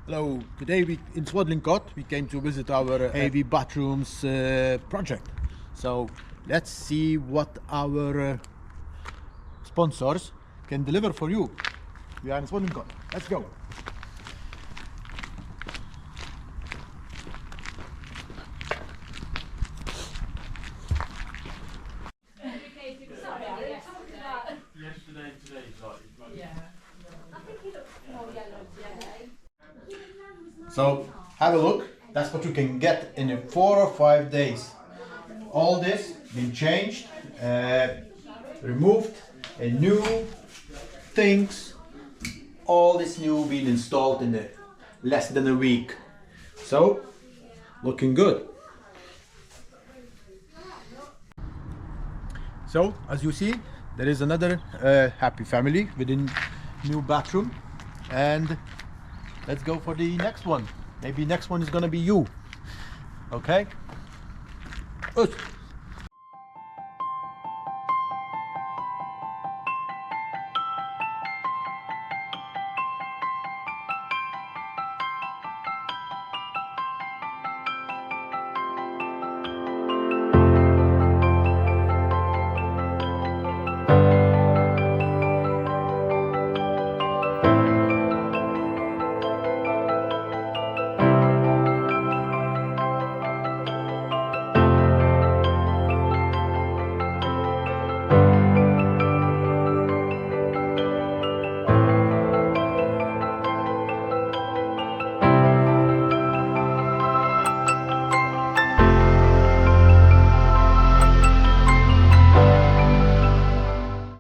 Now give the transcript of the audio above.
Hello, today in Swadlincote we came to visit our AV bathrooms project. So let's see what our sponsors can deliver for you. We are in Swadlincote. Let's go. Yesterday and today, Yeah. I think he looks more yellow today. So have a look. That's what you can get in 4 or 5 days. All this been changed, removed, and new things. All this new been installed in less than a week. So looking good. So as you see, there is another happy family within new bathroom, and let's go for the next one. Maybe next one is gonna be you. Okay? Us.